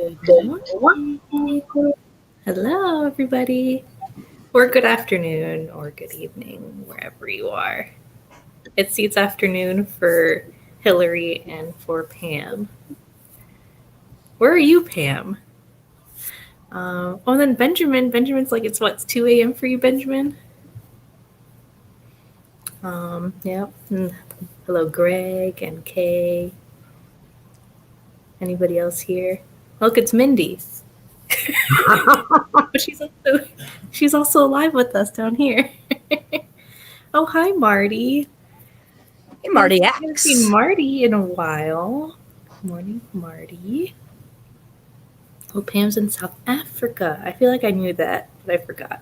Good morning. Hello, everybody. Or good afternoon or good evening, wherever you are. It's afternoon for Hillary and for Pam. Where are you, Pam? Then Benjamin. Benjamin's like, it's 2 a.m. for you, Benjamin? Yep. Hello, Greg and Kay. Anybody else here? Look, it's Mindy. But she's also live with us down here. Oh, hi, Marty. Hey, Marty I X. haven't seen Marty in a while. Good morning, Marty. Oh, Pam's in South Africa. I feel like I knew that, but I forgot.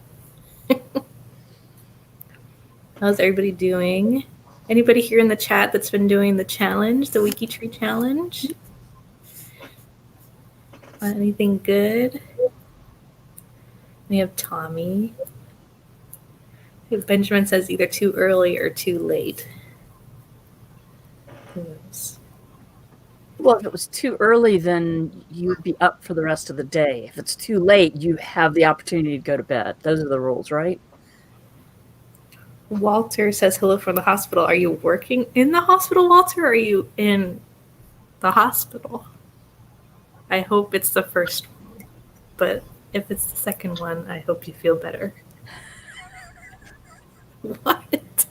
How's everybody doing? Anybody here in the chat that's been doing the challenge, the WikiTree challenge? Anything good? We have Tommy. Benjamin says either too early or too late. Who knows? Well, if it was too early, then you would be up for the rest of the day. If it's too late, you have the opportunity to go to bed. Those are the rules, right? Walter says hello from the hospital. Are you working in the hospital, Walter, or are you in the hospital? I hope it's the first one, but if it's the second one, I hope you feel better. What?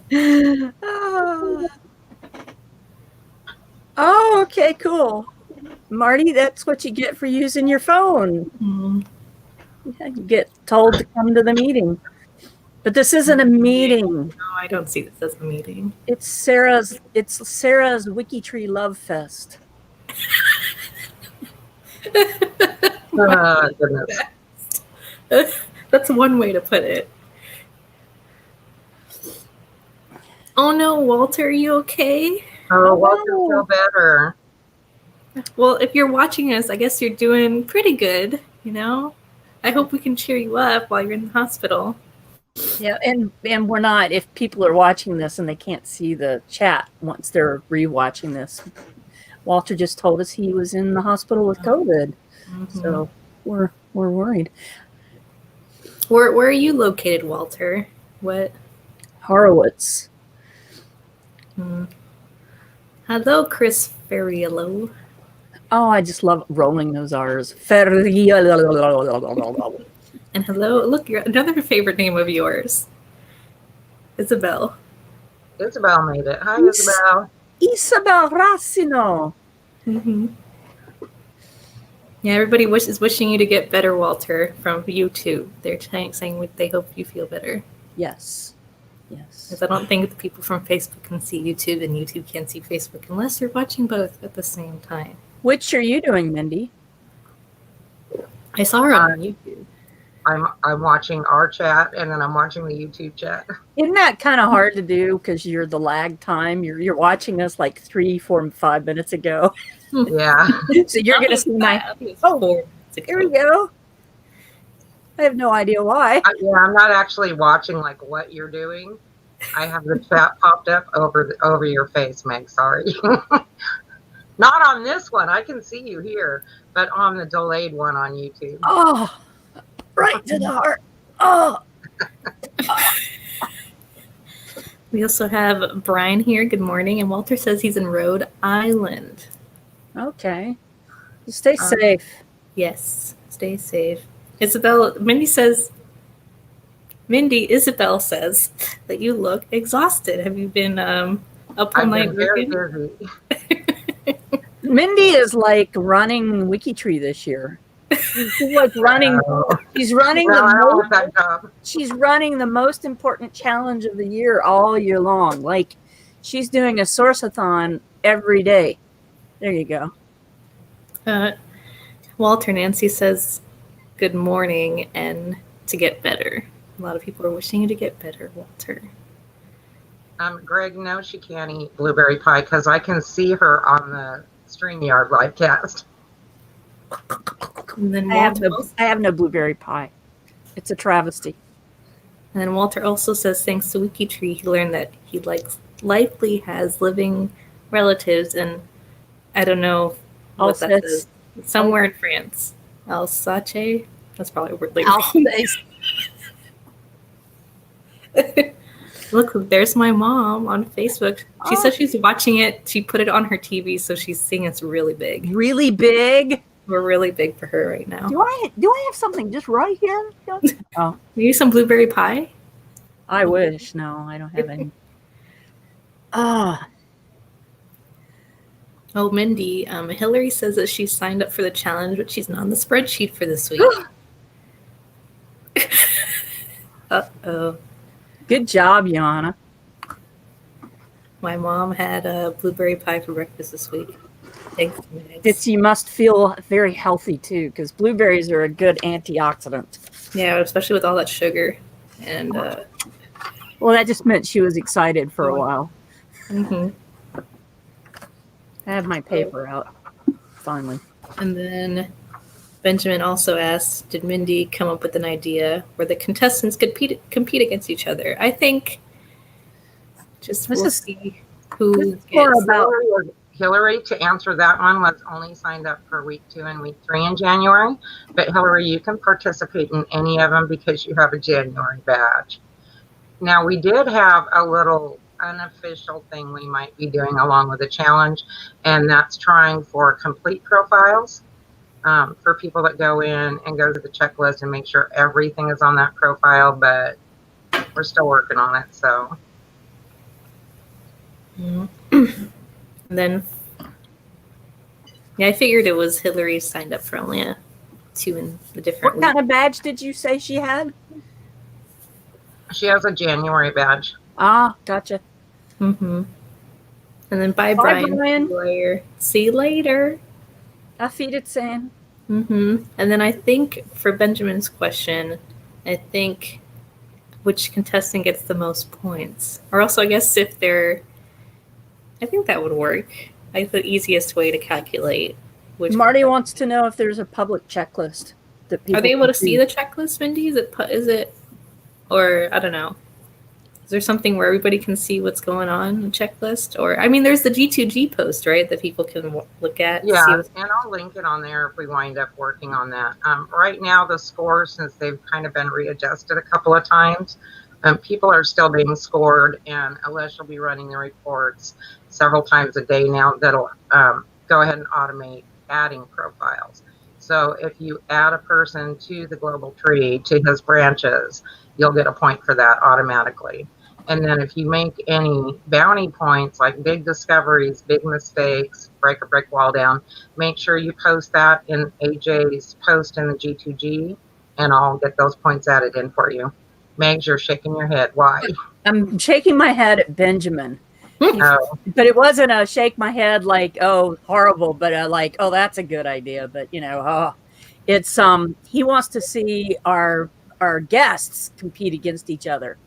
Oh, okay, cool. Marty, that's what you get for using your phone. Mm-hmm. Yeah, you get told to come to the meeting. But this isn't a meeting. No, I don't see this as a meeting. It's Sarah's WikiTree Love Fest. Goodness. That's one way to put it. Oh no, Walter, are you okay? Oh, Walter, feel better. Well, if you're watching us, I guess you're doing pretty good, you know? I hope we can cheer you up while you're in the hospital. Yeah, and we're not, if people are watching this and they can't see the chat once they're rewatching this, Walter just told us he was in the hospital with COVID. Mm-hmm. So we're worried. Where are you located, Walter? What? Horowitz. Hello, Chris Ferriello. Oh, I just love rolling those R's. And hello, look, another favorite name of yours. Isabel. Isabel made it. Hi, Isabel. Isabel Racino. Mm-hmm. Yeah, everybody is wishing you to get better, Walter, from YouTube. They're saying they hope you feel better. Yes. Yes. Because I don't think the people from Facebook can see YouTube, and YouTube can't see Facebook unless they're watching both at the same time. Which are you doing, Mindy? I saw her on YouTube. I'm watching our chat, and then I'm watching the YouTube chat. Isn't that kind of hard to do because you're the lag time? You're watching us like 3, 4, 5 minutes ago. Yeah. So you're going to see my... Oh, here we go. I have no idea why. Yeah, I'm not actually watching like what you're doing. I have the chat popped up over your face, Meg. Sorry. Not on this one. I can see you here, but on the delayed one on YouTube. Oh, right to the heart. Oh. We also have Brian here. Good morning. And Walter says he's in Rhode Island. Okay. Stay safe. Yes, stay safe. Isabel, Isabel says that you look exhausted. Have you been up all night working? Mindy is like running WikiTree this year. She's like running. She's running she's running the most important challenge of the year all year long. Like she's doing a source-a-thon every day. There you go. Walter, Nancy says good morning and to get better. A lot of people are wishing you to get better, Walter. Greg, no, she can't eat blueberry pie because I can see her on the StreamYard LiveCast. And then I have no blueberry pie. It's a travesty. And then Walter also says, thanks to WikiTree, he learned that he likely has living relatives in, I don't know what that is, somewhere in France. Alsace. That's probably really wrong. Alsace. Look, there's my mom on Facebook. She said she's watching it. She put it on her TV, so she's seeing it's really big. Really big? We're really big for her right now. Do I have something just right here? Oh, maybe some blueberry pie? I wish. No, I don't have any. Oh, Mindy, Hillary says that she signed up for the challenge, but she's not on the spreadsheet for this week. Uh-oh. Good job, Yana. My mom had a blueberry pie for breakfast this week. Thanks. You must feel very healthy, too, because blueberries are a good antioxidant. Yeah, especially with all that sugar. And well, that just meant she was excited for a while. Mm-hmm. I have my paper out, finally. And then Benjamin also asked, did Mindy come up with an idea where the contestants could compete against each other? I think we'll see who gets Hillary, to answer that one, was only signed up for week 2 and week 3 in January. But Hillary, you can participate in any of them because you have a January badge. Now, we did have a little unofficial thing we might be doing along with the challenge, and that's trying for complete profiles for people that go in and go to the checklist and make sure everything is on that profile, but we're still working on it. So and then I figured it was Hillary signed up for only 2 in the different What kind of badge did you say she had? she has a January badge. Ah, gotcha. Mm-hmm. And then bye, Brian. See you later. Auf Wiedersehen. Mm-hmm. And then I think for Benjamin's question, I think which contestant gets the most points. Or also, I guess I think that would work. I think the easiest way to calculate. Marty wants to know if there's a public checklist that people are they able to see the checklist, Mindy? Is it, or I don't know. Is there something where everybody can see what's going on in the checklist? Or, I mean, there's the G2G post, right, that people can look at? Yeah, and I'll link it on there if we wind up working on that. Right now, the scores, since they've kind of been readjusted a couple of times, people are still being scored, and Alicia will be running the reports several times a day now that'll go ahead and automate adding profiles. So if you add a person to the global tree, to his branches, you'll get a point for that automatically. And then if you make any bounty points, like big discoveries, big mistakes, break a brick wall down, make sure you post that in AJ's post in the G2G, and I'll get those points added in for you. Megs, you're shaking your head. Why? I'm shaking my head at Benjamin. Oh. But it wasn't a shake my head like, oh, horrible, but like, oh, that's a good idea. But, it's he wants to see our guests compete against each other.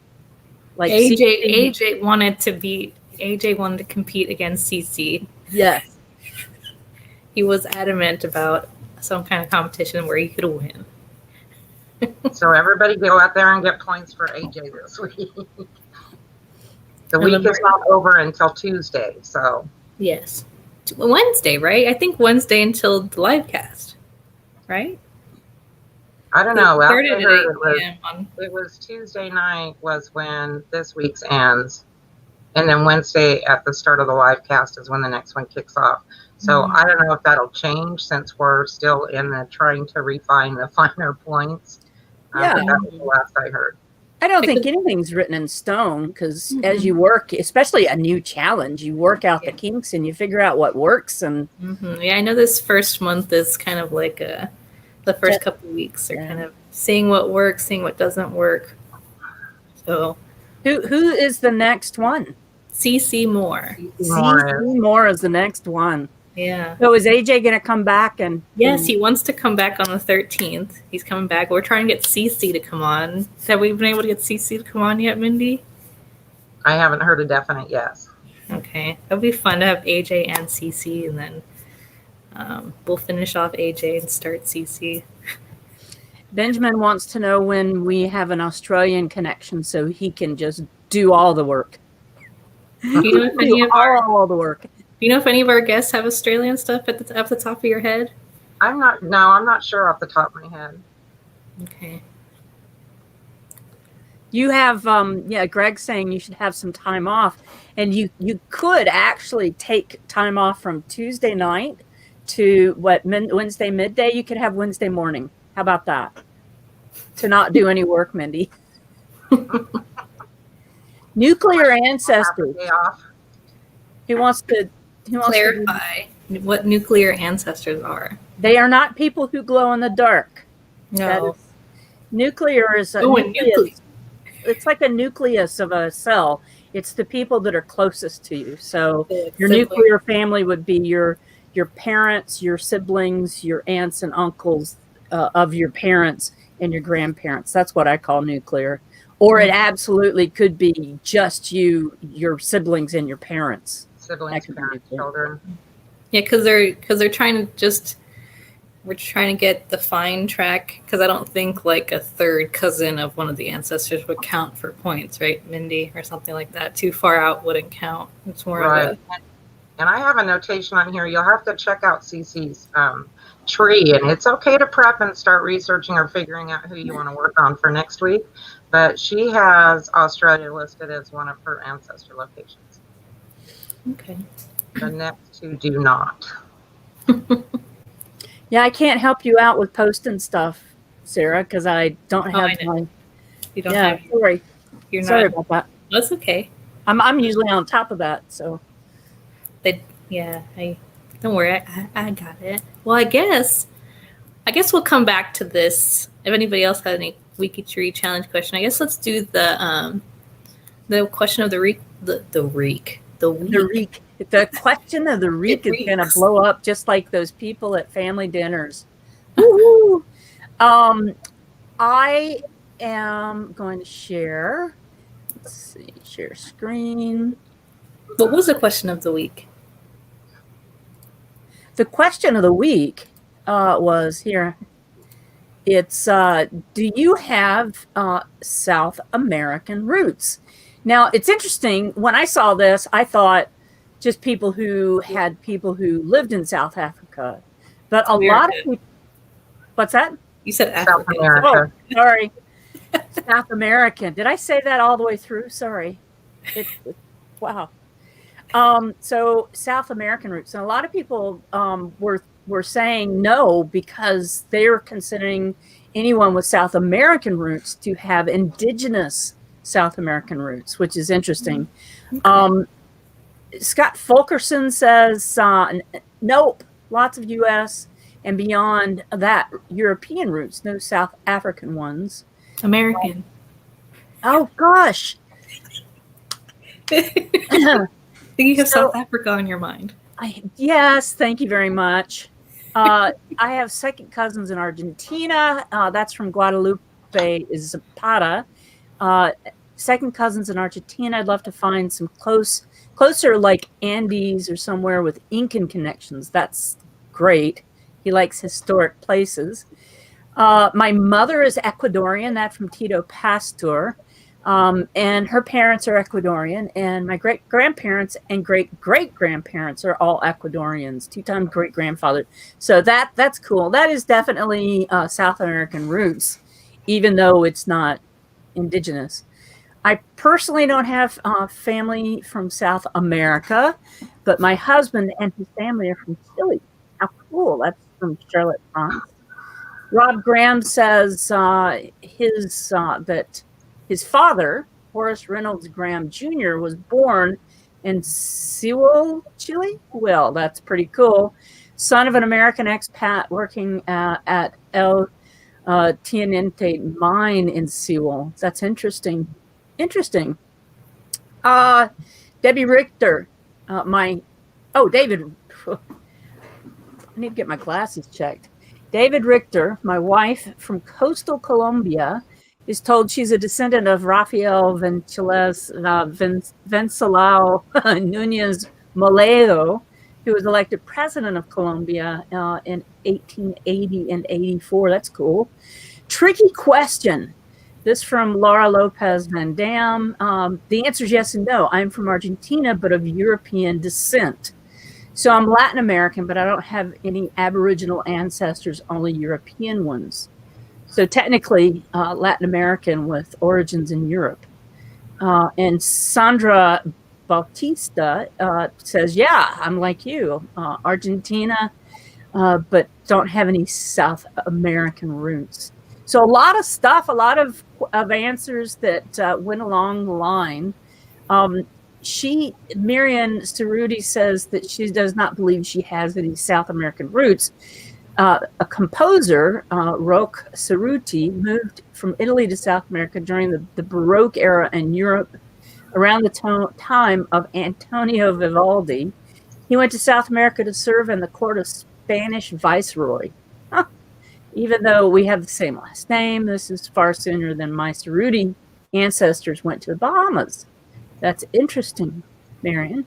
Like AJ wanted to compete against CC. Yes. He was adamant about some kind of competition where he could win. So everybody go out there and get points for AJ this week. The week is not over until Tuesday, so. Yes. Wednesday, right? I think Wednesday until the LiveCast, right? I don't know. It was Tuesday night was when this week's ends. And then Wednesday at the start of the LiveCast is when the next one kicks off. So I don't know if that'll change since we're still in the trying to refine the finer points. Yeah. That was the last I heard. I don't think anything's written in stone because as you work, especially a new challenge, you work out the kinks and you figure out what works. And yeah, I know this first month is kind of like the first couple of weeks are kind of seeing what works, seeing what doesn't work. So, who is the next one? CC Moore. CC Moore is the next one. Yeah. So is AJ going to come back? And yes, he wants to come back on the 13th. He's coming back. We're trying to get CC to come on. Have we been able to get CC to come on yet, Mindy? I haven't heard a definite yes. Okay. That'll be fun to have AJ and CC, and then we'll finish off AJ and start CC. Benjamin wants to know when we have an Australian connection so he can just do all the work. Do you know if any of all the work. Do you know if any of our guests have Australian stuff at the top of your head? I'm not sure off the top of my head. Okay. You have, Greg's saying you should have some time off, and you could actually take time off from Tuesday night to Wednesday midday. You could have Wednesday morning. How about that? To not do any work, Mindy. Nuclear ancestors. He wants to clarify what nuclear ancestors are. They are not people who glow in the dark. No. Nuclear is a nucleus. It's like a nucleus of a cell. It's the people that are closest to you. So your nuclear family would be your parents, your siblings, your aunts and uncles of your parents, and your grandparents. That's what I call nuclear. Or it absolutely could be just you, your siblings, and your parents. Siblings, parents, children. Yeah, because they're trying to we're trying to get the fine track, because I don't think like a third cousin of one of the ancestors would count for points, right, Mindy, or something like that. Too far out wouldn't count. It's more of a... And I have a notation on here. You'll have to check out Cece's tree, and it's okay to prep and start researching or figuring out who you want to work on for next week. But she has Australia listed as one of her ancestor locations. Okay. The next two do not. Yeah, I can't help you out with posting stuff, Sarah, because I don't have time. You don't have. Sorry. Sorry about that. That's okay. I'm usually on top of that, so. Don't worry, I got it. Well, I guess we'll come back to this. If anybody else had any WikiTree challenge question, I guess let's do the question of the week. The week. The question of the week is going to blow up just like those people at family dinners. Woo-hoo. I am going to share. Let's see, share screen. What was the question of the week? The question of the week was here. It's, do you have South American roots? Now, it's interesting. When I saw this, I thought just people who lived in South Africa. But a lot of people... What's that? You said South America. Oh, sorry. South American. Did I say that all the way through? Sorry. Wow. So South American roots. And a lot of people were saying no because they're considering anyone with South American roots to have indigenous South American roots, which is interesting. Okay. Scott Fulkerson says, nope, lots of U.S. and beyond that, European roots, no South African ones. American. Oh, gosh. I think you have South Africa on your mind. Yes, thank you very much. I have second cousins in Argentina. That's from Guadalupe Zapata. Second cousins in Argentina. I'd love to find some closer like Andes or somewhere with Incan connections. That's great. He likes historic places. My mother is Ecuadorian. That's from Tito Pastor. And her parents are Ecuadorian, and my great-grandparents and great-great-grandparents are all Ecuadorians, two-time great-grandfather. So that's cool. That is definitely South American roots, even though it's not indigenous. I personally don't have family from South America, but my husband and his family are from Chile. How cool. That's from Charlotte, France. Rob Graham says that his father, Horace Reynolds Graham Jr., was born in Sewell, Chile. Well, that's pretty cool. Son of an American expat working at El Teniente mine in Sewell. That's interesting. Interesting. Debbie Richter, David. I need to get my glasses checked. David Richter, my wife from coastal Colombia, is told she's a descendant of Rafael Venceslao Núñez Moledo, who was elected president of Colombia in 1880 and 84. That's cool. Tricky question. This from Laura Lopez Van Dam. The answer is yes and no. I'm from Argentina, but of European descent. So I'm Latin American, but I don't have any Aboriginal ancestors, only European ones. So technically Latin American with origins in Europe. And Sandra Bautista says, yeah, I'm like you, Argentina, but don't have any South American roots. So a lot of stuff, a lot of answers that went along the line. Marian Cerruti says that she does not believe she has any South American roots. A composer, Roque Cerruti, moved from Italy to South America during the Baroque era in Europe around the time of Antonio Vivaldi. He went to South America to serve in the court of Spanish viceroy. Huh. Even though we have the same last name, this is far sooner than my Cerruti ancestors went to the Bahamas. That's interesting, Marian.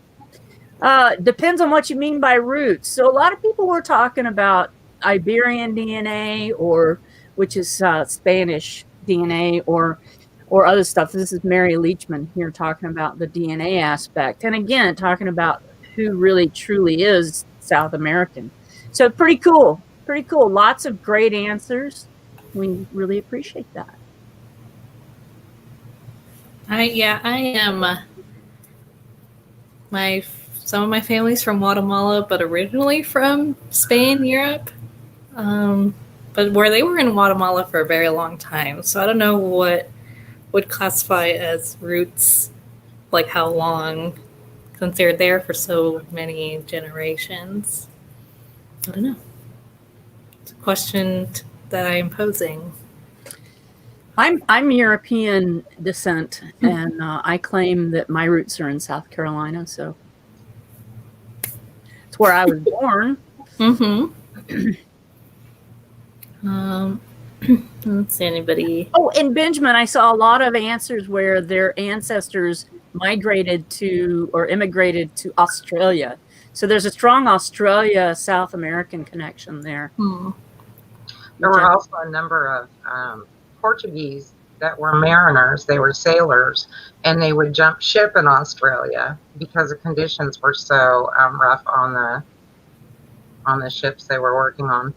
Depends on what you mean by roots. So a lot of people were talking about Iberian DNA, which is Spanish DNA, or other stuff. This is Mary Leachman here talking about the DNA aspect. And again, talking about who really truly is South American. So pretty cool. Pretty cool. Lots of great answers. We really appreciate that. I am. Some of my family's from Guatemala, but originally from Spain, Europe. But where they were in Guatemala for a very long time, so I don't know what would classify as roots, like how long, since they're there for so many generations. I don't know. It's a question that I am posing. I'm European descent, and I claim that my roots are in South Carolina, so it's where I was born. Mm-hmm. Let's see, anybody. Oh, and Benjamin, I saw a lot of answers where their ancestors migrated to or immigrated to Australia. So there's a strong Australia-South American connection there. There were also a number of Portuguese that were mariners. They were sailors, and they would jump ship in Australia because the conditions were so rough on the ships they were working on.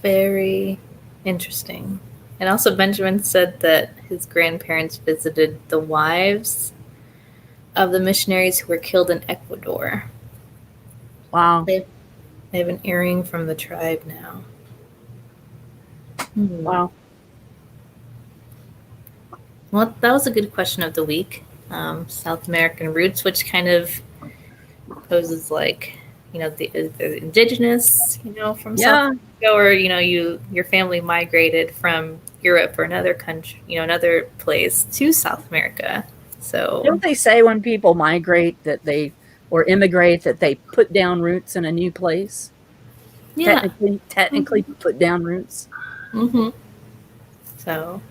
Very interesting. And also Benjamin said that his grandparents visited the wives of the missionaries who were killed in Ecuador. Wow. They have an earring from the tribe now. Wow. Well, that was a good question of the week. South American roots, which kind of poses like, the indigenous, from South America, or, your family migrated from Europe or another country, another place to South America. So don't they say when people migrate or immigrate that they put down roots in a new place? Yeah. Technically put down roots. Mm-hmm. So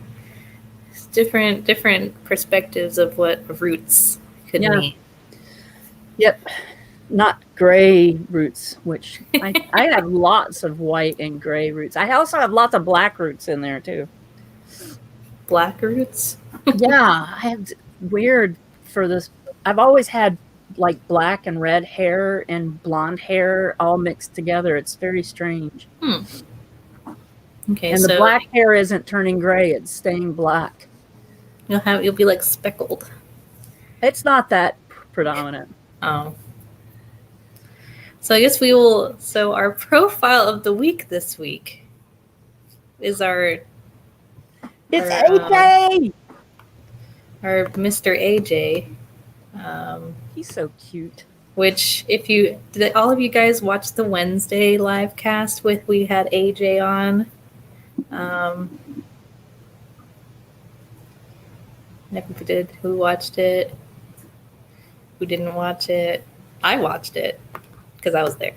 it's different perspectives of what roots could mean. Yep. Not gray roots, which I have lots of white and gray roots. I also have lots of black roots in there too. Black roots? Yeah, I have weird for this. I've always had like black and red hair and blonde hair all mixed together. It's very strange. Okay, and the black hair isn't turning gray; it's staying black. You'll be like speckled. It's not that predominant. Oh. So I guess we will. So our profile of the week this week is It's AJ. Our Mr. AJ. He's so cute. Which, did all of you guys watch the Wednesday live cast we had AJ on? If you did, who watched it? Who didn't watch it? I watched it because I was there.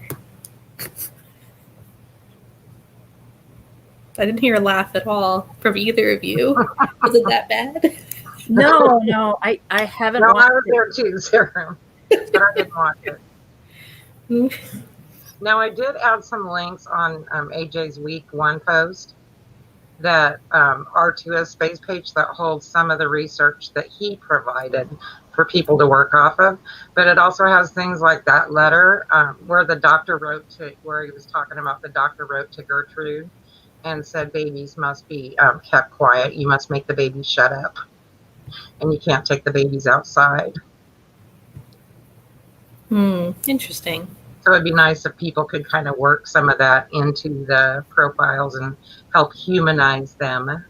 I didn't hear a laugh at all from either of you. Was it that bad? No, I haven't watched it. I was there too, Sarah, but I didn't watch it. Now, I did add some links on AJ's week 1 post that R2S space page that holds some of the research that he provided for people to work off of. But it also has things like that letter where the doctor wrote to, where he was talking about the doctor wrote to Gertrude and said babies must be kept quiet. You must make the babies shut up, and you can't take the babies outside. Interesting. So it'd be nice if people could kind of work some of that into the profiles and help humanize them. And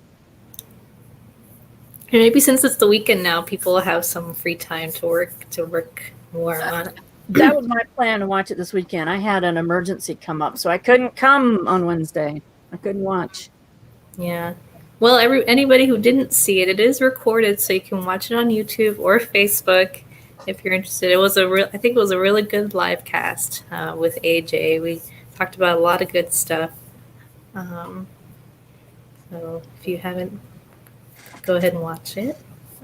maybe since it's the weekend now, people have some free time to work more on it. That was my plan to watch it this weekend. I had an emergency come up, so I couldn't come on Wednesday. I couldn't watch. Yeah. Well, anybody who didn't see it, it is recorded, so you can watch it on YouTube or Facebook if you're interested. It was I think it was a really good live cast with AJ. We talked about a lot of good stuff. So if you haven't, go ahead and watch it.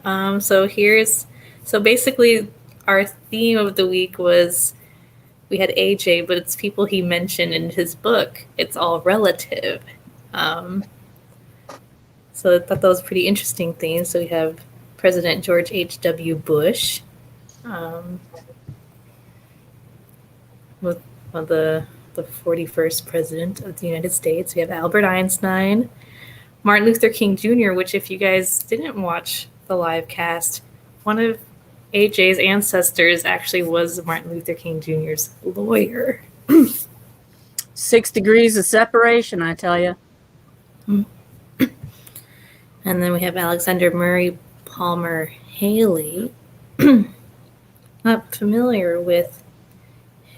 So basically our theme of the week was, we had AJ, but it's people he mentioned in his book. It's all relative. So I thought that was a pretty interesting theme. So we have President George H.W. Bush, with the 41st president of the United States. We have Albert Einstein, Martin Luther King Jr., which, if you guys didn't watch the live cast, one of AJ's ancestors actually was Martin Luther King Jr.'s lawyer. 6 degrees of separation, I tell you. And then we have Alexander Murray Palmer Haley. Not familiar with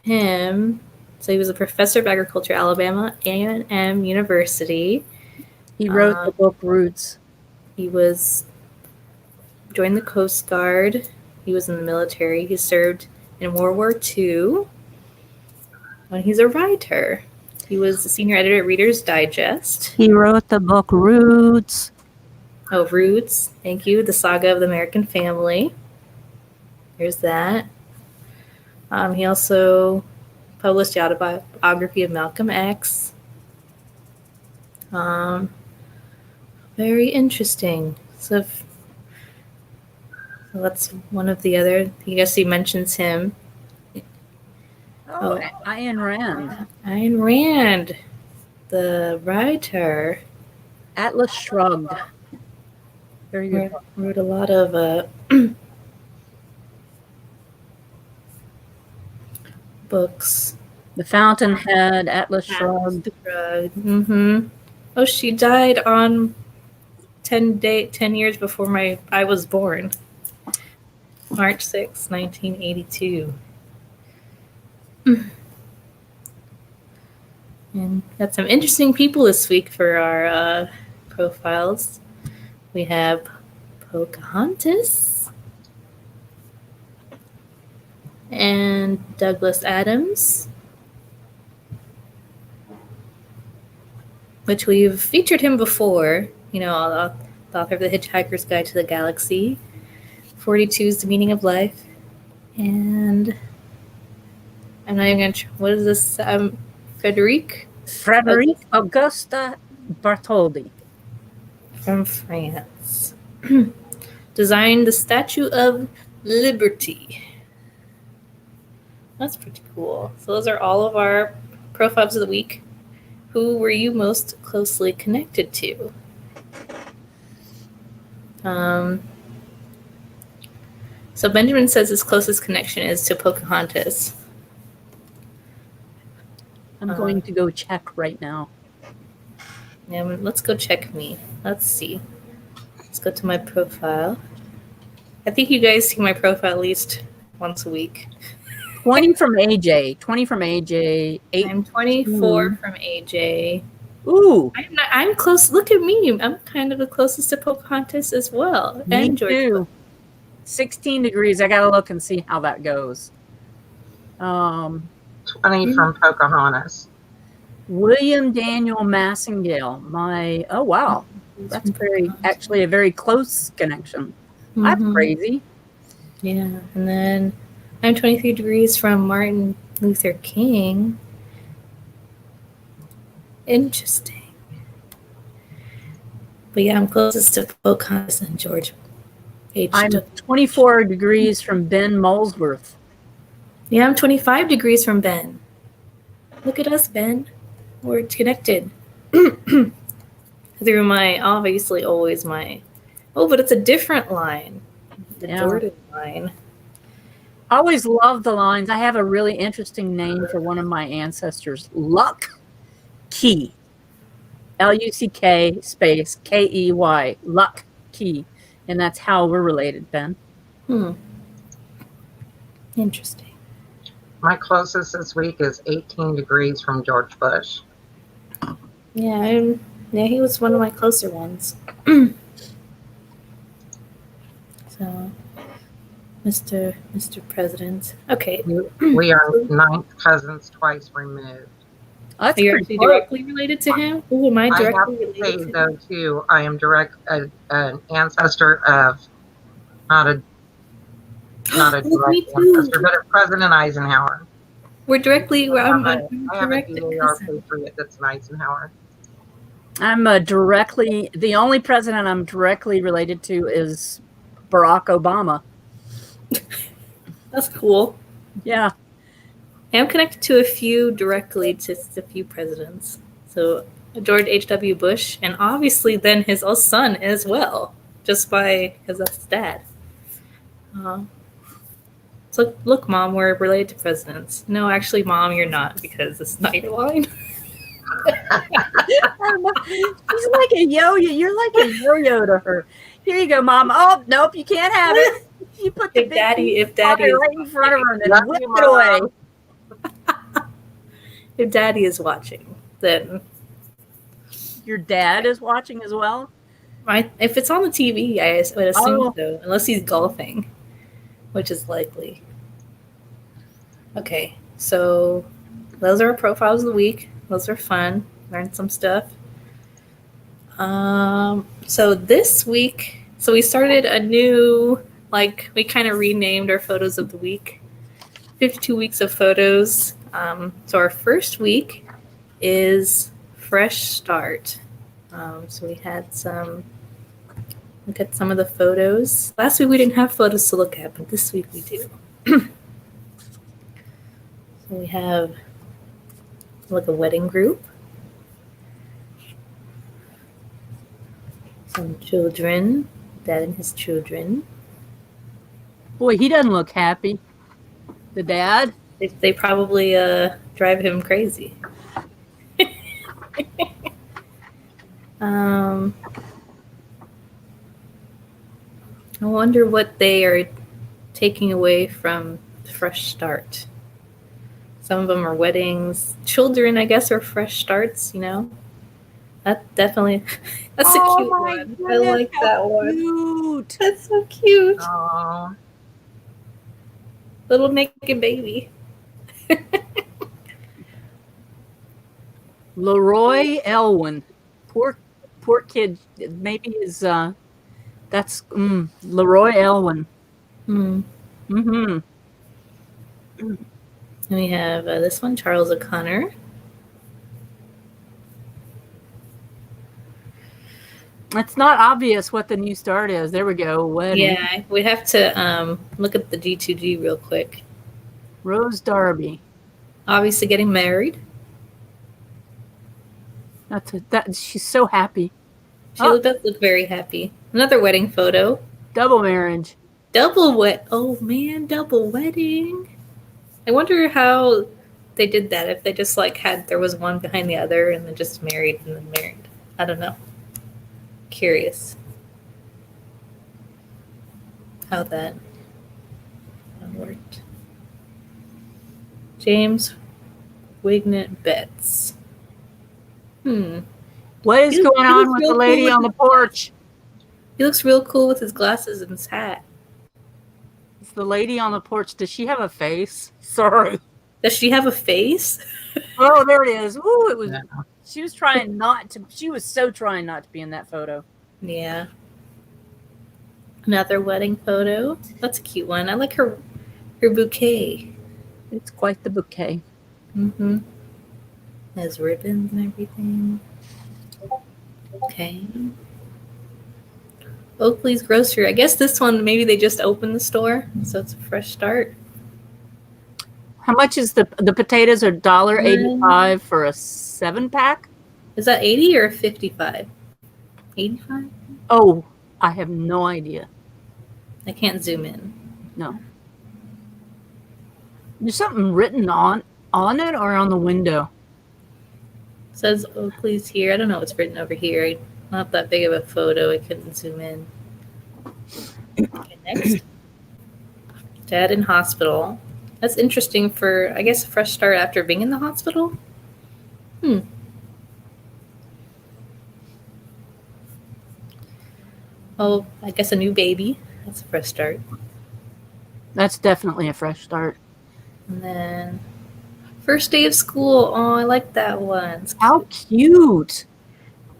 him. So he was a professor of agriculture at Alabama A&M University. He wrote the book Roots. He joined the Coast Guard. He was in the military. He served in World War II. And he's a writer. He was the senior editor at Reader's Digest. He wrote the book Roots. Oh, Roots. Thank you. The Saga of the American Family. There's that. He also published the autobiography of Malcolm X. Very interesting. So that's one of the other. I guess he mentions him. Oh, Ayn Rand. Ayn Rand, the writer. Atlas Shrugged. Very good. Wrote a lot of books. The Fountainhead, Atlas Shrugged. Oh, she died on 10 years before I was born. March 6, 1982. And got some interesting people this week for our profiles. We have Pocahontas and Douglas Adams, which we've featured him before. You know, the author of The Hitchhiker's Guide to the Galaxy, 42 is the Meaning of Life, and I'm not even going to. What is this? Frederic Augusta Bartholdi. From France. Designed the Statue of Liberty. That's pretty cool. So those are all of our profiles of the week. Who were you most closely connected to? So Benjamin says his closest connection is to Pocahontas. I'm going to go check right now. Yeah, let's go check me. Let's see. Let's go to my profile. I think you guys see my profile at least once a week. 20 from AJ. 20 from AJ. 8. I'm 24 from AJ. Ooh. I'm close. Look at me. I'm kind of the closest to Pocahontas as well. Me too. 16 degrees. I gotta look and see how that goes. 20 from Pocahontas. William Daniel Massingale. Oh wow, that's actually a very close connection. That's crazy. Yeah, and then I'm 23 degrees from Martin Luther King. Interesting. But yeah, I'm closest to Pocahontas and George I'm HW. 24 degrees from Ben Molesworth. Yeah, I'm 25 degrees from Ben. Look at us, Ben. We're connected. Through my, obviously, always my. Oh, but it's a different line. The Yeah. Jordan line. I always love the lines. I have a really interesting name for one of my ancestors, Luck Key. L-U-C-K space K-E-Y. Luck Key. And that's how we're related, Ben. Interesting. My closest this week is 18 degrees from George Bush. Yeah, yeah, he was one of my closer ones. So, Mr. President. Okay. We are ninth cousins twice removed. That's Are you pretty actually close. directly related to him? Ooh, am I I have directly to related say, to him? though, too, I am an ancestor of not a direct Me too. ancestor, but of President Eisenhower. We're directly. I'm I have a direct DAR cousin. patriot that's an Eisenhower. I'm the only president I'm directly related to is Barack Obama. That's cool. Yeah. I'm connected to a few directly to a few presidents. So George H.W. Bush, and obviously then his son as well, just because that's his dad. So look, Mom, we're related to presidents. No, actually, Mom, you're not because it's not your line. She's like a yo-yo. You're like a yo-yo to her. Here you go, Mom. Oh, nope, you can't have it. You put the If Daddy is right in front of her and then Love whip you, it away. Mom. If Daddy is watching, then Your dad is watching as well? if it's on the TV, I would assume Oh. so, unless he's golfing, which is likely. Okay, so those are our profiles of the week. Those are fun. Learned some stuff. So this week, we started a new, we kind of renamed our photos of the week. 52 weeks of photos. So our first week is Fresh Start. So we had look at some of the photos. Last week we didn't have photos to look at, but this week we do. So we have a wedding group. Some children, dad and his children. Boy, he doesn't look happy. The dad? They probably drive him crazy. I wonder what they are taking away from Fresh Start. Some of them are weddings. Children, I guess, are fresh starts, That definitely, that's a cute one. Goodness, I like that one. Cute. That's so cute. Aww. Little naked baby. Leroy Elwin. Poor kid. Maybe is that's Leroy Elwin. Mm-hmm. And we have this one, Charles O'Connor. It's not obvious what the new start is. There we go. Wedding. Yeah, we have to look at the G2G real quick. Rose Darby. Obviously getting married. She's so happy. She does look very happy. Another wedding photo. Double marriage. Oh man, double wedding. I wonder how they did that. If they just there was one behind the other and then just married and then married. I don't know. Curious how that worked. James Wignet Betts. What is going on with the lady on the porch? He looks real cool with his glasses and his hat. It's the lady on the porch. Does she have a face? Sorry. Does she have a face? Oh, there it is. Ooh, it was. Yeah. She was trying not to. She was so trying not to be in that photo. Yeah. Another wedding photo. That's a cute one. I like her bouquet. It's quite the bouquet. Mm-hmm. Has ribbons and everything. Okay. Oakley's Grocery. I guess this one, maybe they just opened the store, so it's a fresh start. How much is the potatoes? Are $1.85 for a 7-pack? Is that 80 or 55? 85? Oh, I have no idea. I can't zoom in. No. There's something written on it or on the window. It says Oakley's here. I don't know what's written over here. I don't have that big of a photo. I couldn't zoom in. Okay, next. Dad in hospital. That's interesting for, I guess, a fresh start after being in the hospital. Oh, I guess a new baby. That's a fresh start. That's definitely a fresh start. And then first day of school. Oh, I like that one. How cute.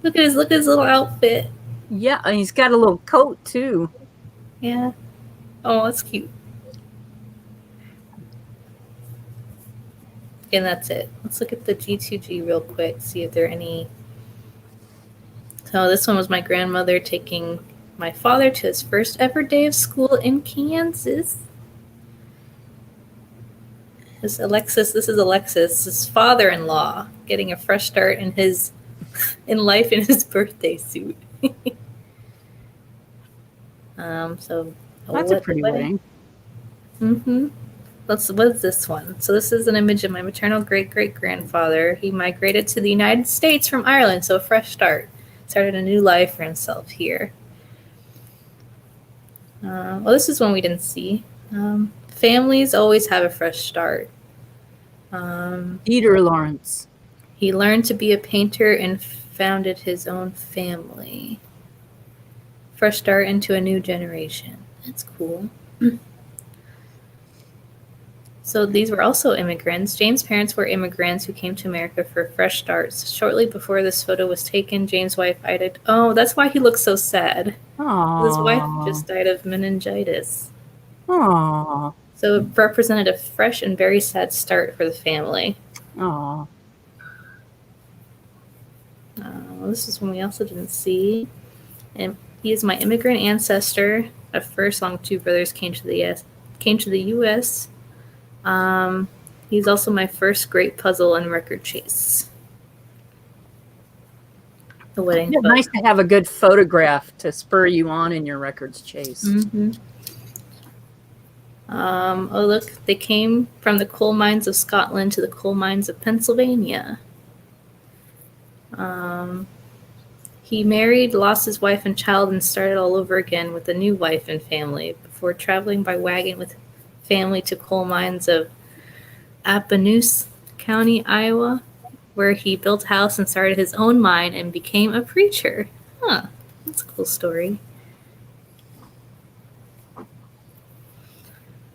Look at his little outfit. Yeah, and he's got a little coat too. Yeah. Oh, that's cute. And that's it. Let's look at the G2G real quick, see if there are any. So this one was my grandmother taking my father to his first ever day of school in Kansas. This is Alexis, his father-in-law, getting a fresh start in life in his birthday suit. So That's a pretty wedding. Mm-hmm. What is this one? So this is an image of my maternal great-great-grandfather. He migrated to the United States from Ireland, so a fresh start. Started a new life for himself here. Well, this is one we didn't see. Families always have a fresh start. Peter Lawrence. He learned to be a painter and founded his own family. Fresh start into a new generation. That's cool. So these were also immigrants. James' parents were immigrants who came to America for fresh starts. Shortly before this photo was taken, James' wife died. Oh, that's why he looks so sad. Aww. His wife just died of meningitis. Aww. So it represented a fresh and very sad start for the family. Aww. This is one we also didn't see. And he is my immigrant ancestor. At first, along with two brothers, came to the U.S. He's also my first great puzzle and record chase. The wedding. It's nice to have a good photograph to spur you on in your records chase. Mm-hmm. Oh, look, they came from the coal mines of Scotland to the coal mines of Pennsylvania. He married, lost his wife and child, and started all over again with a new wife and family before traveling by wagon with family to coal mines of Appanoose County, Iowa, where he built a house and started his own mine and became a preacher. Huh, that's a cool story.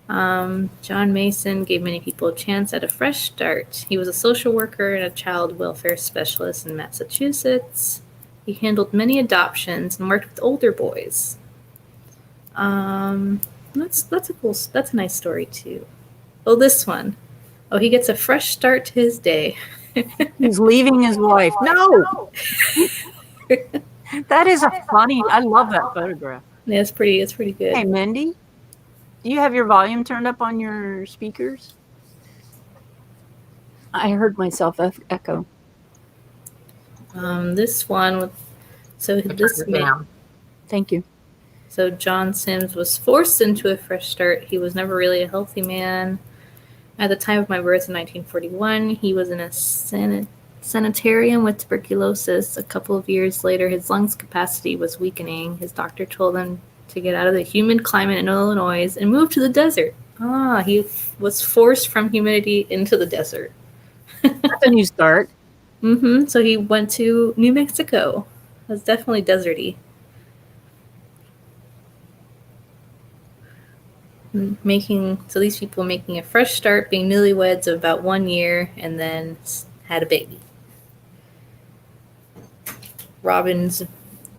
John Mason gave many people a chance at a fresh start. He was a social worker and a child welfare specialist in Massachusetts. He handled many adoptions and worked with older boys. That's a nice story too. Oh, this one. Oh, he gets a fresh start to his day. He's leaving his wife. No. That is I love that photograph. Yeah, it's pretty good. Hey, Mindy, do you have your volume turned up on your speakers? I heard myself echo. This one, Thank you. So John Sims was forced into a fresh start. He was never really a healthy man. At the time of my birth in 1941, he was in a sanitarium with tuberculosis. A couple of years later, his lungs capacity was weakening. His doctor told him to get out of the humid climate in Illinois and move to the desert. He was forced from humidity into the desert. That's a new start. Mm-hmm. So he went to New Mexico. That's definitely deserty. These people making a fresh start, being newlyweds of about 1 year, and then had a baby. Robin's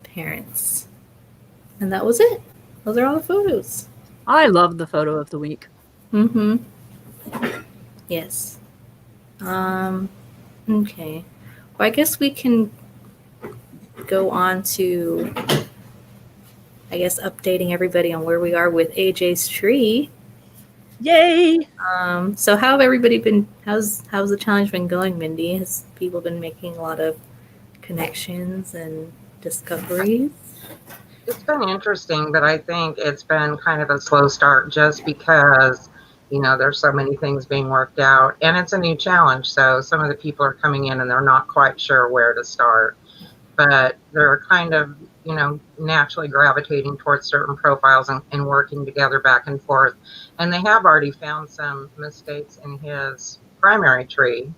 parents. And that was it. Those are all the photos. I love the photo of the week. Mm-hmm. Yes. Okay. Well, I guess we can go on to I guess, updating everybody on where we are with AJ's tree. Yay! So how have everybody been? How's the challenge been going, Mindy? Has people been making a lot of connections and discoveries? It's been interesting, but I think it's been kind of a slow start just because, there's so many things being worked out and it's a new challenge. So some of the people are coming in and they're not quite sure where to start, but they're kind of, naturally gravitating towards certain profiles and working together back and forth. And they have already found some mistakes in his primary tree,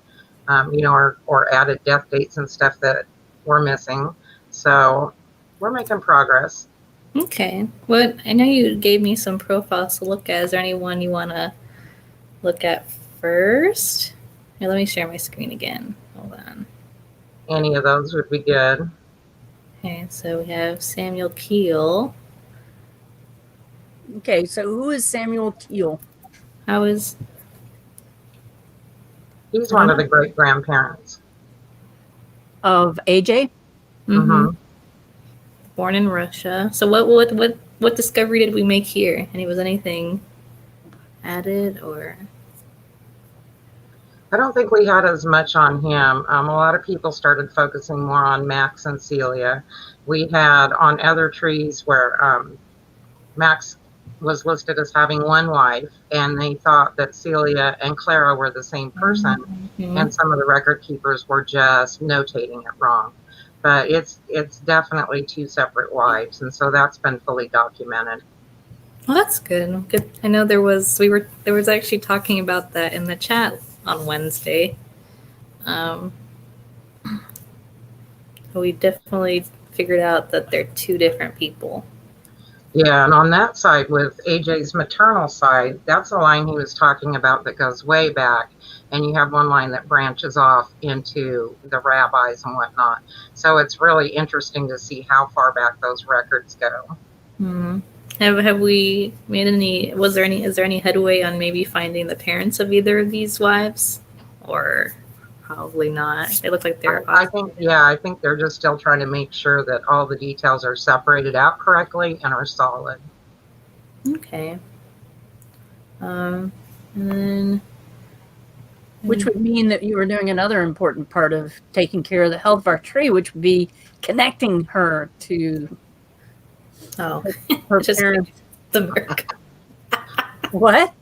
or added death dates and stuff that we're missing. So we're making progress. Okay. What I know you gave me some profiles to look at. Is there anyone you want to look at first? Here, let me share my screen again. Hold on. Any of those would be good. Okay, so we have Samuel Teal. Okay, so who is Samuel Teal? How is? He's one of the great grandparents Of AJ? Mm-hmm. Born in Russia. So what discovery did we make here? And was anything added or? I don't think we had as much on him. A lot of people started focusing more on Max and Celia. We had on other trees where Max was listed as having one wife, and they thought that Celia and Clara were the same person, and some of the record keepers were just notating it wrong. But it's definitely two separate wives, and so that's been fully documented. Well, that's good. Good. I know there was actually talking about that in the chat on Wednesday. We definitely figured out that they're two different people. Yeah, and on that side with AJ's maternal side, that's a line he was talking about that goes way back, and you have one line that branches off into the rabbis and whatnot. So it's really interesting to see how far back those records go. Mm-hmm. Have we made any? Is there any headway on maybe finding the parents of either of these wives, or probably not? They look like they're. I think they're just still trying to make sure that all the details are separated out correctly and are solid. Okay. And then. Which would mean that you were doing another important part of taking care of the health of our tree, which would be connecting her to her parents. America. What?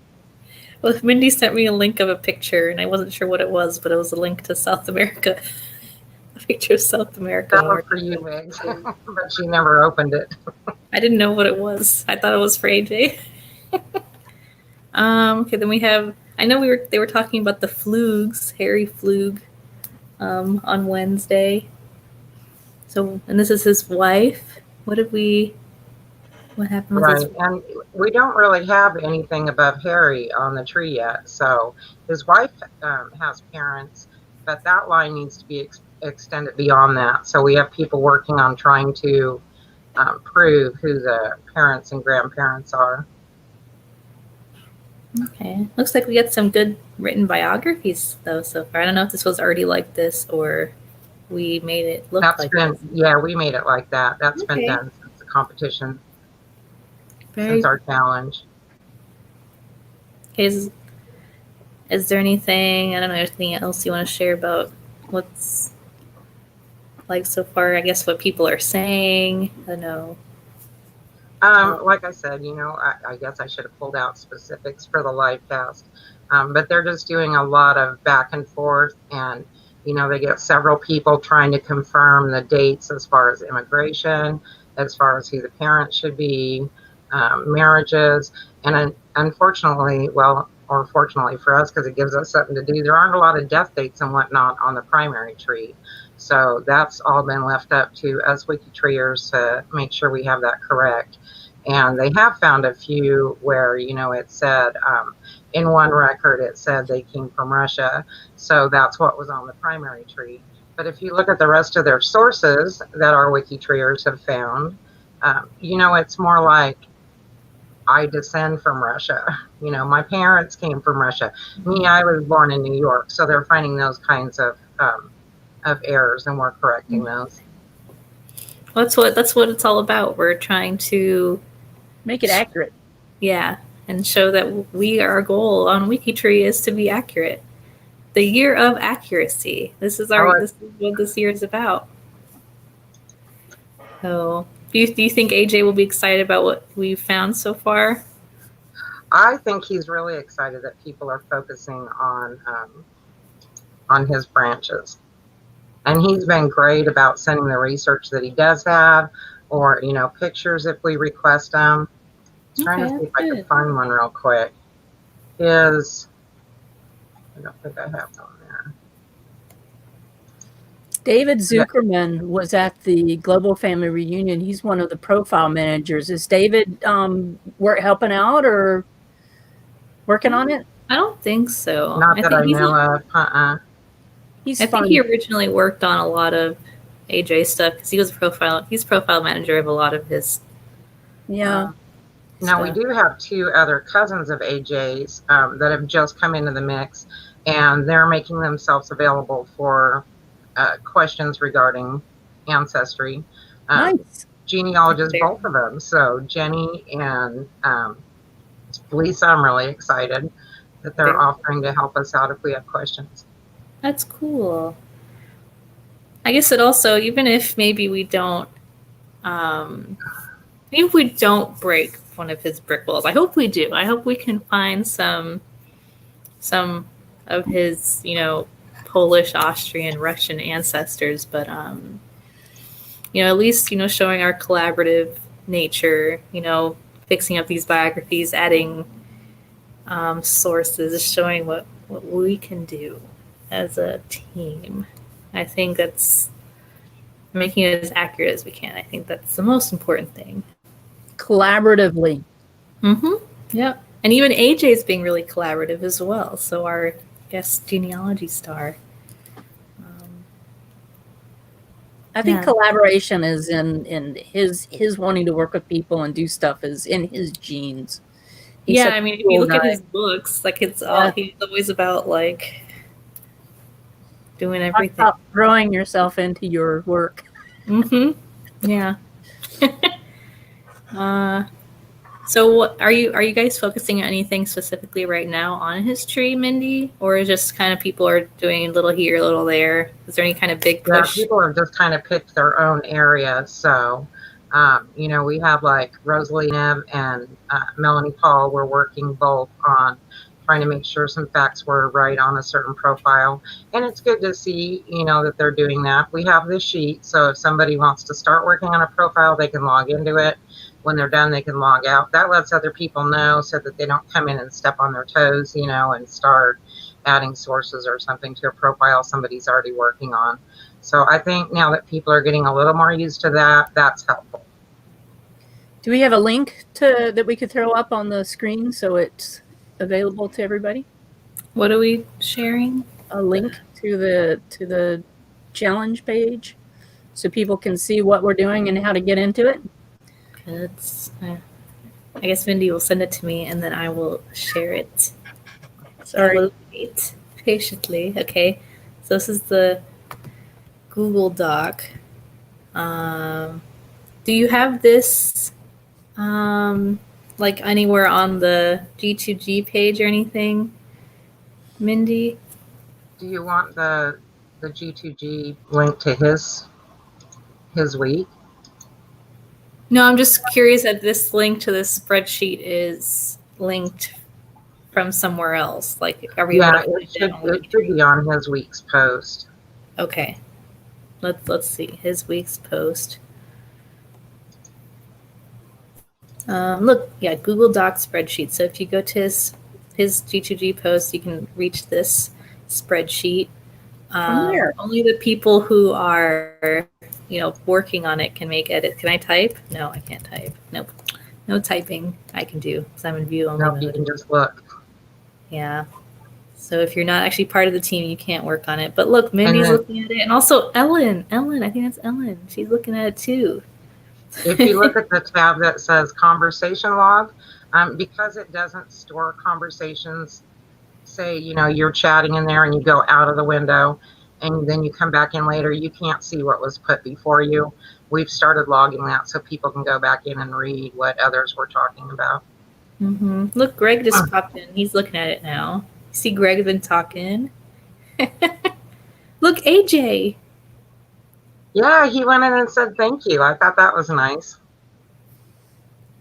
Well, Mindy sent me a link of a picture, and I wasn't sure what it was, but it was a link to South America. A picture of South America. That was for you, Migs, but she never opened it. I didn't know what it was. I thought it was for AJ. Okay, then we have. I know they were talking about the Flugs, Harry Flug, on Wednesday. So, and this is his wife. What happened with his wife? And we don't really have anything above Harry on the tree yet. So his wife has parents, but that line needs to be extended beyond that. So we have people working on trying to prove who the parents and grandparents are. Okay. Looks like we got some good written biographies, though, so far. I don't know if this was already like this or we made it look like this. Yeah, we made it like that. That's been done since the competition, since our challenge. Okay, is there anything, I don't know, anything else you want to share about what's like so far? I guess what people are saying. I don't know. Like I said, I guess I should have pulled out specifics for the LiveCast, but they're just doing a lot of back and forth, and they get several people trying to confirm the dates as far as immigration, as far as who the parents should be, marriages, and unfortunately, or fortunately for us, because it gives us something to do, there aren't a lot of death dates and whatnot on the primary tree. So that's all been left up to us WikiTreeers to make sure we have that correct. And they have found a few where, it said, in one record, it said they came from Russia. So that's what was on the primary tree. But if you look at the rest of their sources that our WikiTreeers have found, it's more like, I descend from Russia. My parents came from Russia. Me, I was born in New York. So they're finding those kinds of errors, and we're correcting those. That's what it's all about. We're trying to make it accurate. Yeah, and show that our goal on WikiTree is to be accurate. The year of accuracy. This is what this year is about. So, do you think AJ will be excited about what we've found so far? I think he's really excited that people are focusing on his branches. And he's been great about sending the research that he does have, or, pictures if we request them. I'm trying to see if I can find one real quick. I don't think I have one there. David Zuckerman was at the Global Family Reunion. He's one of the profile managers. Is David helping out or working on it? I don't think so. Not that I know of. I think he originally worked on a lot of AJ stuff because he's profile manager of a lot of his. Yeah. Now we do have 2 other cousins of AJ's that have just come into the mix, and they're making themselves available for questions regarding ancestry. Nice. Genealogists, both of them. So Jenny and Lisa, I'm really excited that they're offering to help us out if we have questions. That's cool. I guess it also, even if maybe we don't, break one of his brick walls, I hope we do. I hope we can find some of his, Polish, Austrian, Russian ancestors, but at least showing our collaborative nature, fixing up these biographies, adding sources, showing what we can do as a team. I think that's making it as accurate as we can. I think that's the most important thing. Collaboratively. Yep. And even AJ is being really collaborative as well. So our guest genealogy star. I think collaboration is in his wanting to work with people and do stuff is in his genes. If you look at his books, he's always about doing everything. Stop throwing yourself into your work. Yeah. So what are you guys focusing on anything specifically right now on his tree, Mindy? Or just kind of people are doing a little here, a little there? Is there any kind of big push? Yeah, people have just kind of picked their own area. So, we have Rosalie Nev and Melanie Paul. We're working both on trying to make sure some facts were right on a certain profile. And it's good to see, that they're doing that. We have this sheet. So if somebody wants to start working on a profile, they can log into it. When they're done, they can log out. That lets other people know so that they don't come in and step on their toes, and start adding sources or something to a profile somebody's already working on. So I think now that people are getting a little more used to that, that's helpful. Do we have a link that we could throw up on the screen so it's available to everybody? What are we sharing? A link to the challenge page so people can see what we're doing and how to get into it. I guess Mindy will send it to me and then I will share it. Sorry. So wait patiently. Okay. So this is the Google Doc. Do you have this anywhere on the G2G page or anything, Mindy? Do you want the G2G link to his week? No, I'm just curious that this link to this spreadsheet is linked from somewhere else. Are we? Yeah, it should be on his week's post. Okay, let's see his week's post. Look, Google Docs spreadsheet. So if you go to his G2G post, you can reach this spreadsheet. Only the people who are working on it can make edits. Can I type? No, I can't type. Nope. No typing I can do because I'm in view only. No, you can just look. Yeah. So if you're not actually part of the team, you can't work on it. But look, Mindy's looking at it. And also Ellen, I think that's Ellen. She's looking at it too. If you look at the tab that says conversation log, because it doesn't store conversations, say, you're chatting in there and you go out of the window and then you come back in later, you can't see what was put before you. we've started logging that so people can go back in and read what others were talking about. Mm-hmm. Look, Greg just popped in. He's looking at it now. See, Greg's been talking. Look, AJ. Yeah, he went in and said thank you. I thought that was nice.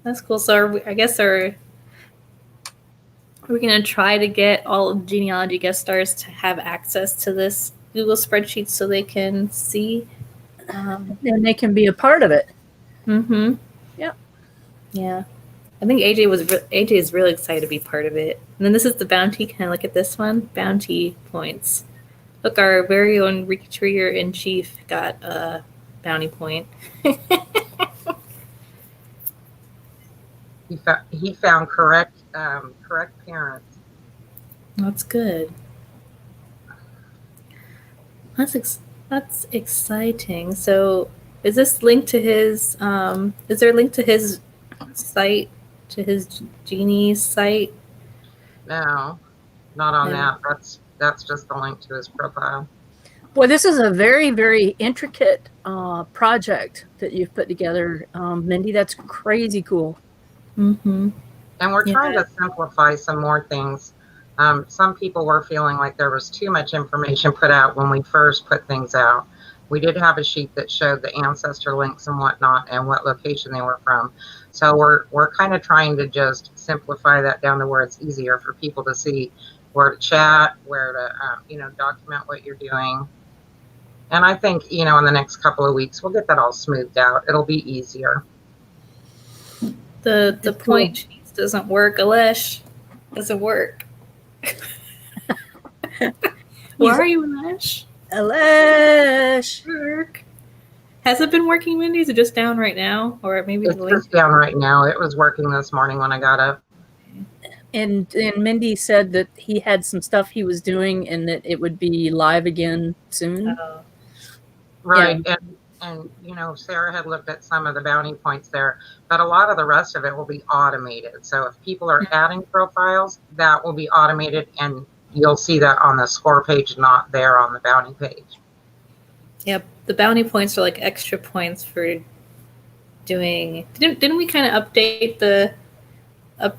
That's cool. So I guess we're going to try to get all of genealogy guest stars to have access to this Google spreadsheet so they can see. And they can be a part of it. Mm-hmm. Yep. Yeah. I think AJ is really excited to be part of it. And then this is the bounty. Can I look at this one? Bounty points. Look, our very own WikiTree in chief got a bounty point. He found correct parents. That's good. That's exciting. So, is this linked to his? Is there a link to his site, to his Genie site? No, not on that. That's just the link to his profile. Boy, this is a very, very intricate project that you've put together, Mindy. That's crazy cool. Mm-hmm. And we're trying to simplify some more things. Some people were feeling like there was too much information put out when we first put things out. We did have a sheet that showed the ancestor links and whatnot and what location they were from. So we're kind of trying to just simplify that down to where it's easier for people to see where to chat, where to document what you're doing. And I think, in the next couple of weeks, we'll get that all smoothed out. It'll be easier. The point sheets doesn't work. Alesh doesn't work. Where are you, Alesh? Alesh. Work. Has it been working, Mindy? Is it just down right now? Or maybe it's just down right now. It was working this morning when I got up. And Mindy said that he had some stuff he was doing and that it would be live again soon. Oh. Right. Yeah. And Sarah had looked at some of the bounty points there, but a lot of the rest of it will be automated. So if people are adding profiles, that will be automated, and you'll see that on the score page, not there on the bounty page. Yep. The bounty points are like extra points for doing. Didn't we kind of update the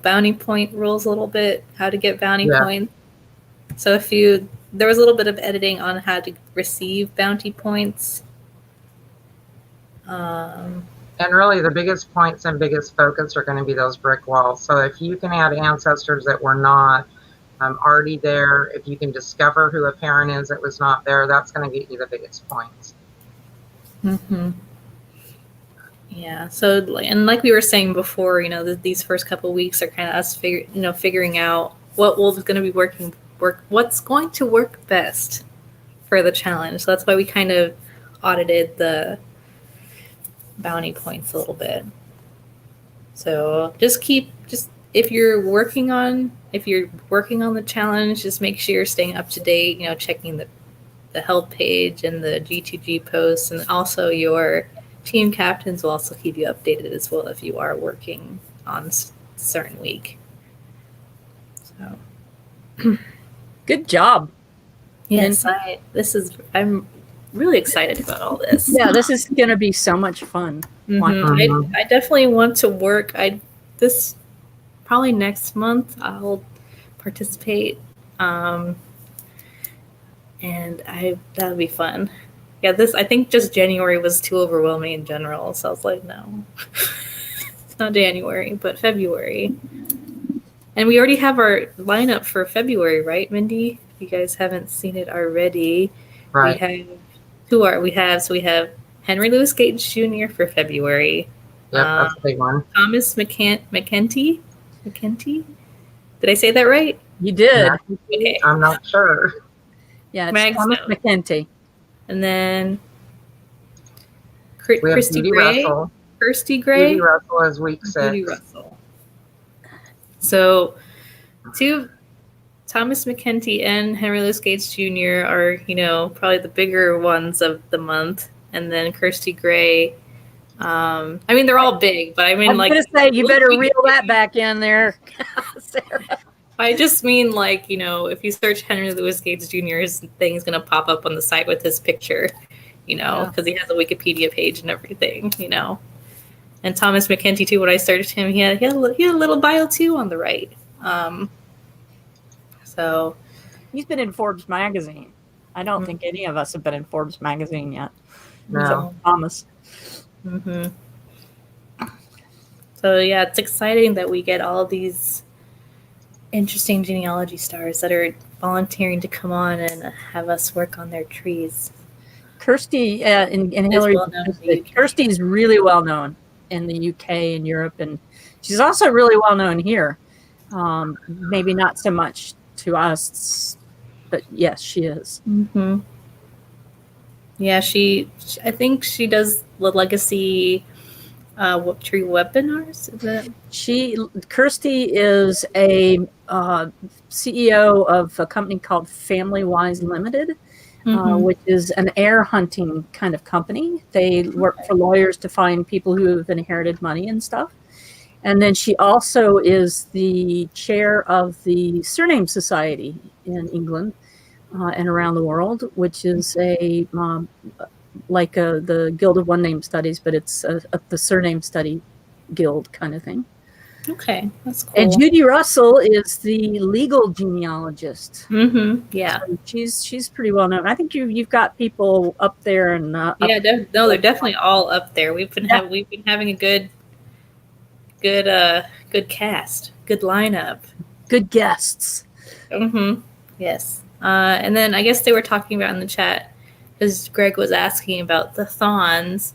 bounty point rules a little bit? How to get bounty points. So there was a little bit of editing on how to receive bounty points. And really the biggest points and biggest focus are going to be those brick walls. So if you can add ancestors that were not already there, if you can discover who a parent is that was not there, that's going to get you the biggest points. Mm-hmm. Yeah. So, like we were saying before, these first couple of weeks are kind of us figuring out what's going to be what's going to work best for the challenge. So that's why we kind of audited the bounty points a little bit. So if you're working on the challenge, just make sure you're staying up to date, checking the help page and the G2G posts, and also your team captains will also keep you updated as well if you are working on a certain week. So good job. Yes, I'm really excited about all this. Yeah, this is going to be so much fun. Mm-hmm. I definitely want to work. This probably next month I'll participate, and that'll be fun. Yeah, I think just January was too overwhelming in general, so I was like, no, it's not January, but February. And we already have our lineup for February, right, Mindy? If you guys haven't seen it already, right? We have Henry Louis Gates Jr. for February. Yep, that's a big one. Thomas McKenty. Did I say that right? You did. Okay. I'm not sure. Yeah, it's Thomas McKenty. And then we have Kirsty Gray. Kirsty Gray. Judy Russell is week 6. Judy Russell. So, Thomas McKenty and Henry Louis Gates Jr. are, probably the bigger ones of the month. And then Kirsty Gray. They're all big, but I was going to say, you better reel that back in there, Sarah. I just mean, if you search Henry Louis Gates Jr., his thing's going to pop up on the site with his picture. because he has a Wikipedia page and everything, And Thomas McKenty too. When I searched him, he had a little bio too on the right. So he's been in Forbes magazine. I don't think any of us have been in Forbes magazine yet. No. Thomas. Mm-hmm. So yeah, it's exciting that we get all these interesting genealogy stars that are volunteering to come on and have us work on their trees. Kirsty and Hillary. Kirsty's really well known in the UK and Europe, and she's also really well known here. Maybe not so much to us, but yes, she is. Mm-hmm. Yeah, I think she does the legacy tree webinars. Is it? Kirsty is a CEO of a company called Family Wise Limited, which is an heir hunting kind of company. They work for lawyers to find people who have inherited money and stuff. And then she also is the chair of the Surname Society in England and around the world, which is the Guild of One Name Studies, but it's the Surname Study Guild kind of thing. Okay, that's cool. And Judy Russell is the legal genealogist. Mm-hmm. Yeah, so she's pretty well known. I think you've got people up there and they're definitely all up there. We've been having a good cast, good lineup, good guests. Mm-hmm. Yes. And then I guess they were talking about in the chat, because Greg was asking about the Thons.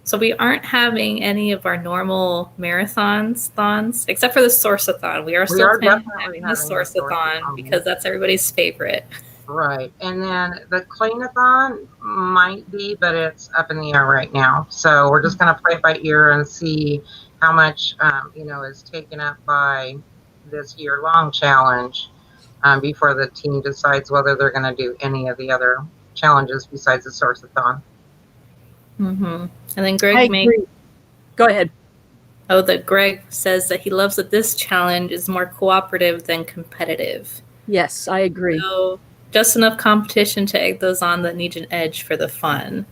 So we aren't having any of our normal Thons, except for the Source-a-thon. We are still having the Source-a-thon because that's everybody's favorite. Right. And then the Clean-a-thon might be, but it's up in the air right now. So we're just going to play it by ear and see how much, is taken up by this year-long challenge before the team decides whether they're going to do any of the other challenges besides the Source-a-thon. Mm-hmm. And then Greg Go ahead. Oh, that Greg says that he loves that this challenge is more cooperative than competitive. Yes, I agree. So just enough competition to egg those on that need an edge for the fun.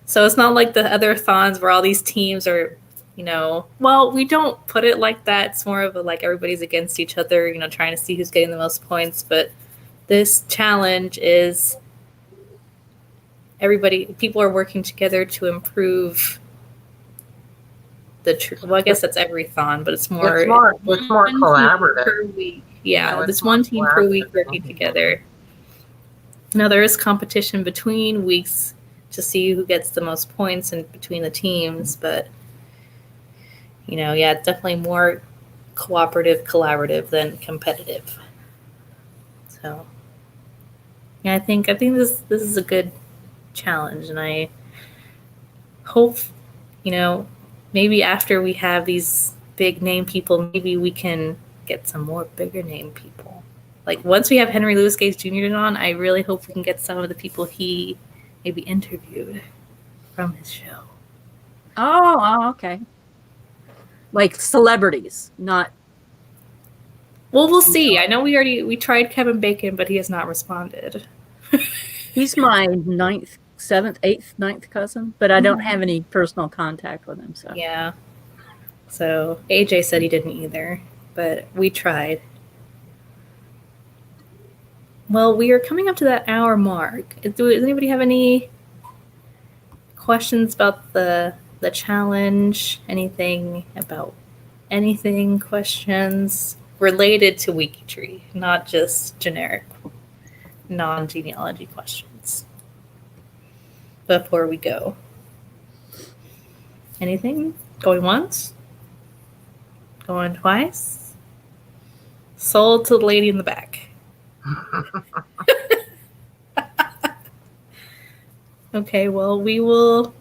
So it's not like the other Thons where all these teams are, well, we don't put it like that. It's more of like everybody's against each other, trying to see who's getting the most points. But this challenge is people are working together to improve well, I guess that's every Thon, but it's more collaborative per week. Yeah, this one team per week working together. Now there is competition between weeks to see who gets the most points and between the teams, but it's definitely more collaborative than competitive. So yeah, I think this is a good challenge, and I hope maybe after we have these big name people, maybe we can get some more bigger name people. Like once we have Henry Louis Gates Jr. on, I really hope we can get some of the people he maybe interviewed from his show. Oh, okay. Like celebrities, not. Well, we'll see. I know we tried Kevin Bacon, but he has not responded. He's my 9th, 7th, 8th, 9th cousin, but I don't have any personal contact with him. So yeah. So AJ said he didn't either, but we tried. Well, we are coming up to that hour mark. Does anybody have any questions about the challenge? Anything about anything? Questions related to WikiTree, not just generic non-genealogy questions. Before we go, anything? Going once? Going twice? Sold to the lady in the back. Okay, well, we will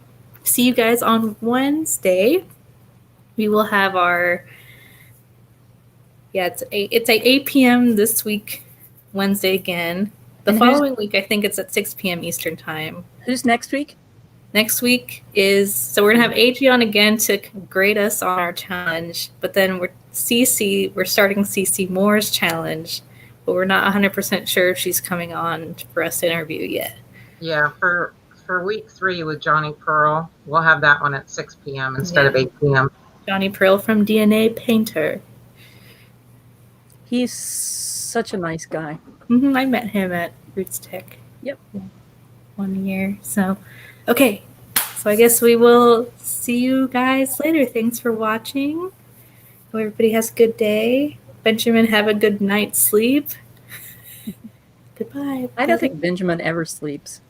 see you guys on Wednesday. We will have our it's 8 p.m. this week, Wednesday again. The following week, I think it's at 6 p.m. Eastern time. Who's next week? Next week so we're going to have AG on again to grade us on our challenge, but then we're starting CC Moore's challenge, but we're not 100% sure if she's coming on for us to interview yet. Yeah, for for week 3 with Johnny Pearl. We'll have that one at 6 p.m. instead of 8 p.m. Johnny Pearl from DNA Painter. He's such a nice guy. I met him at Roots Tech. Yep. 1 year. So, okay. So I guess we will see you guys later. Thanks for watching. Hope everybody has a good day. Benjamin, have a good night's sleep. Goodbye. I don't think Benjamin ever sleeps.